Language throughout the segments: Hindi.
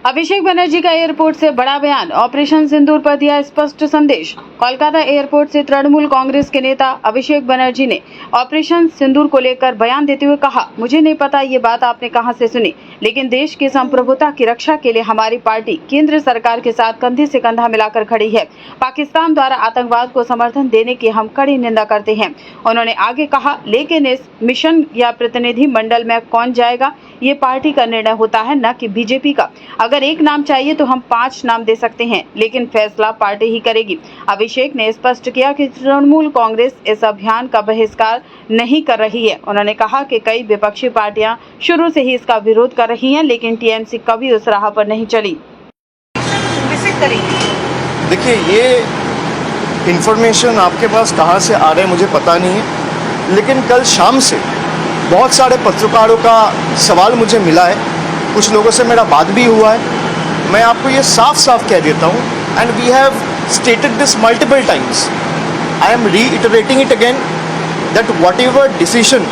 अभिषेक बनर्जी का एयरपोर्ट से बड़ा बयान, ऑपरेशन सिंदूर पर दिया स्पष्ट संदेश। कोलकाता एयरपोर्ट से तृणमूल कांग्रेस के नेता अभिषेक बनर्जी ने ऑपरेशन सिंदूर को लेकर बयान देते हुए कहा, मुझे नहीं पता ये बात आपने कहां से सुनी, लेकिन देश की संप्रभुता की रक्षा के लिए हमारी पार्टी केंद्र सरकार के साथ कंधे से कंधा मिलाकर खड़ी है। पाकिस्तान द्वारा आतंकवाद को समर्थन देने की हम कड़ी निंदा करते हैं। उन्होंने आगे कहा, लेकिन इस मिशन या प्रतिनिधि मंडल में कौन जाएगा ये पार्टी का निर्णय होता है, न कि बीजेपी का। अगर एक नाम चाहिए तो हम 5 नाम दे सकते हैं, लेकिन फैसला पार्टी ही करेगी। अभिषेक ने स्पष्ट किया कि तृणमूल कांग्रेस इस अभियान का बहिष्कार नहीं कर रही है। उन्होंने कहा कि कई विपक्षी पार्टियां शुरू से ही इसका विरोध कर रही हैं, लेकिन टीएमसी कभी उस राह पर नहीं चली। देखिए, ये इंफॉर्मेशन आपके पास कहाँ से आ रहे हैं मुझे पता नहीं है, लेकिन कल शाम से बहुत सारे पत्रकारों का सवाल मुझे मिला है, कुछ लोगों से मेरा बात भी हुआ है। मैं आपको ये साफ साफ कह देता हूँ, and we have stated this multiple times, I am reiterating it again, that whatever decision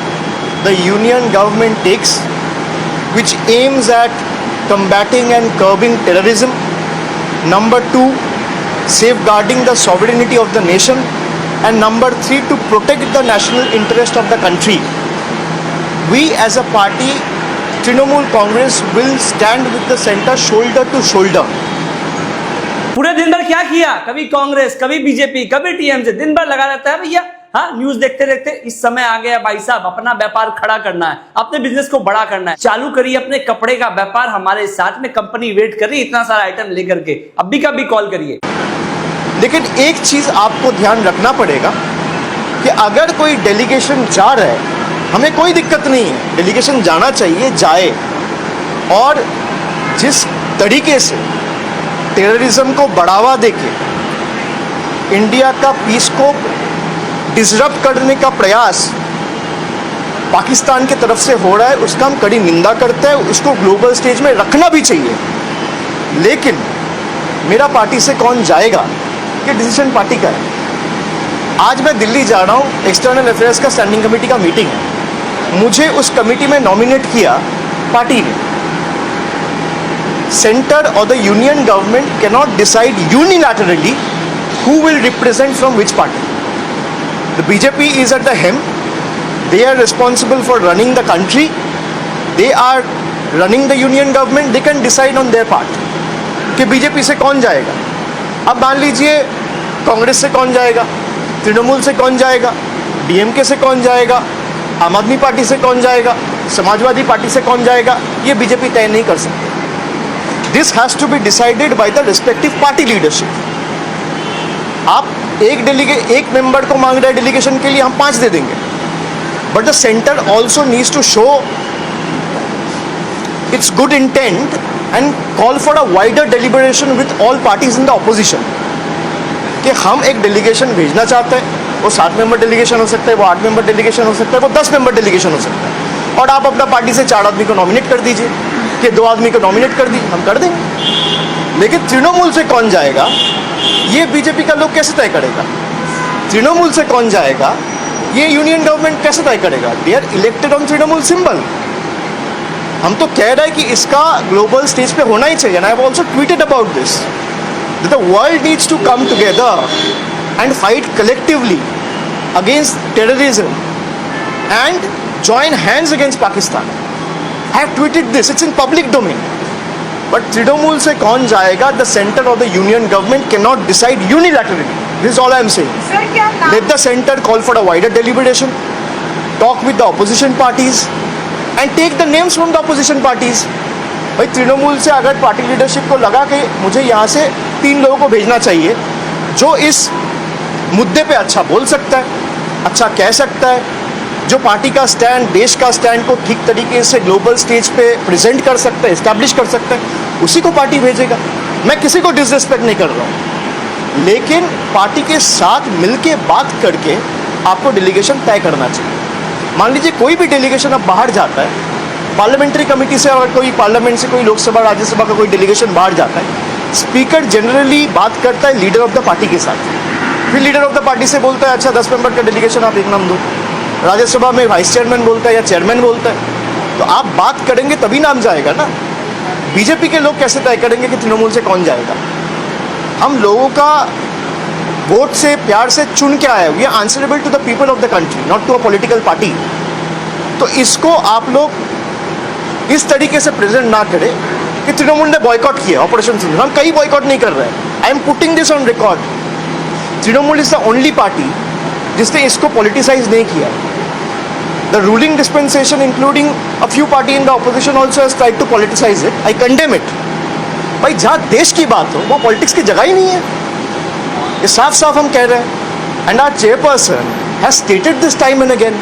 the union government takes which aims at combating and curbing terrorism, number 2, safeguarding the sovereignty of the nation, and number 3, to protect the national interest of the country, we as a party, Trinamool Congress, will stand with the center shoulder to shoulder. पूरे दिन भर क्या किया, कभी कांग्रेस, कभी बीजेपी, कभी टीएमसी, दिन भर लगा रहता है भैया। हाँ, न्यूज देखते देखते इस समय आ गया भाई साहब, अपना व्यापार खड़ा करना है, अपने बिजनेस को बड़ा करना है। चालू करिए अपने कपड़े का व्यापार, हमारे साथ में कंपनी वेट कर रही है इतना सारा आइटम लेकर के, अभी का भी कॉल करिए। लेकिन एक चीज आपको ध्यान रखना पड़ेगा कि अगर कोई डेलीगेशन जा रहा है, हमें कोई दिक्कत नहीं है, डेलीगेशन जाना चाहिए, जाए। और जिस तरीके से टेररिज्म को बढ़ावा देके इंडिया का पीस को डिसरप्ट करने का प्रयास पाकिस्तान की तरफ से हो रहा है, उसका हम कड़ी निंदा करते हैं। उसको ग्लोबल स्टेज में रखना भी चाहिए, लेकिन मेरा पार्टी से कौन जाएगा ये डिसीजन पार्टी का है। आज मैं दिल्ली जा रहा हूँ, एक्सटर्नल अफेयर्स का स्टैंडिंग कमेटी का मीटिंग है, मुझे उस कमेटी में नॉमिनेट किया पार्टी ने। सेंटर और the union government can not decide unilaterally who will represent from which party. The BJP is at the helm. They are responsible for running the country. They are running the union government. They can decide on their part कि बीजेपी से कौन जाएगा। अब मान लीजिए कांग्रेस से कौन जाएगा, तृणमूल से कौन जाएगा, डीएमके से कौन जाएगा, आम आदमी पार्टी से कौन जाएगा, समाजवादी पार्टी से कौन जाएगा, ये बीजेपी तय नहीं कर सकती। This has to be decided by the respective party leadership. आप एक मेंबर को मांग रहे हैं डेलीगेशन के लिए, हम 5 दे देंगे, but the centre also needs to show its good intent and call for a wider deliberation with all parties in the opposition कि हम एक डेलीगेशन भेजना चाहते हैं। वो 7 मेंबर डेलीगेशन हो सकता है, वो 8 मेंबर डेलीगेशन हो सकता है, वो 10 मेंबर डेलीगेशन हो सकता है, और आप अपना पार्टी से 4 आदमी को नॉमिनेट कर दीजिए कि 2 आदमी को नॉमिनेट कर दीजिए, हम कर देंगे। लेकिन तृणमूल से कौन जाएगा ये बीजेपी का लोग कैसे तय करेगा, तृणमूल से कौन जाएगा ये यूनियन गवर्नमेंट कैसे तय करेगा। They are elected on Trinamool symbol. हम तो कह रहे हैं कि इसका ग्लोबल स्टेज पे होना ही चाहिए। I have also tweeted about this, that the world needs to come together and fight collectively against terrorism and join hands against Pakistan. I have tweeted this, it's in public domain. But Trinamool से कौन जाएगा, the centre of the union government can not decide unilaterally. This all I am saying. Let the centre call for a wider deliberation, talk with the opposition parties and take the names from the opposition parties. भाई तृणमूल से अगर पार्टी लीडरशिप को लगा कि मुझे यहाँ से 3 लोगों को भेजना चाहिए जो इस मुद्दे पे अच्छा बोल सकता है, अच्छा कह सकता है, जो पार्टी का स्टैंड, देश का स्टैंड को ठीक तरीके से ग्लोबल स्टेज पे प्रेजेंट कर सकता है, एस्टैब्लिश कर सकता है, उसी को पार्टी भेजेगा। मैं किसी को डिसरिस्पेक्ट नहीं कर रहा हूँ, लेकिन पार्टी के साथ मिलके बात करके आपको डेलीगेशन तय करना चाहिए। मान लीजिए कोई भी डेलीगेशन अब बाहर जाता है, पार्लियामेंट्री कमेटी से और कोई पार्लियामेंट से कोई लोकसभा राज्यसभा का कोई डेलीगेशन बाहर जाता है, स्पीकर जनरली बात करता है लीडर ऑफ द पार्टी के साथ, फिर लीडर ऑफ द पार्टी से बोलता है अच्छा 10 मेंबर का डेलीगेशन आप एक नाम दो, राज्यसभा में वाइस चेयरमैन बोलता है या चेयरमैन बोलता है, तो आप बात करेंगे तभी नाम जाएगा ना। बीजेपी के लोग कैसे तय करेंगे कि तृणमूल से कौन जाएगा? हम लोगों का वोट से प्यार से चुन के आए, we are answerable to the people of the country, not to a political party. तो इसको आप लोग इस तरीके से प्रेजेंट ना करें कि तृणमूल ने बॉयकॉट किया ऑपरेशन सिंदूर। हम कहीं बॉयकॉट नहीं कर रहे हैं। I am putting this on record. Trinamool is the only party जिसने इसको पॉलिटिसाइज नहीं किया। The ruling dispensation including a few party in the opposition also has tried to politicise it. I condemn it. भाई जहाँ देश की बात हो वो पॉलिटिक्स की जगह ही नहीं है, ये साफ साफ हम कह रहे हैं। And our chairperson has stated this time and again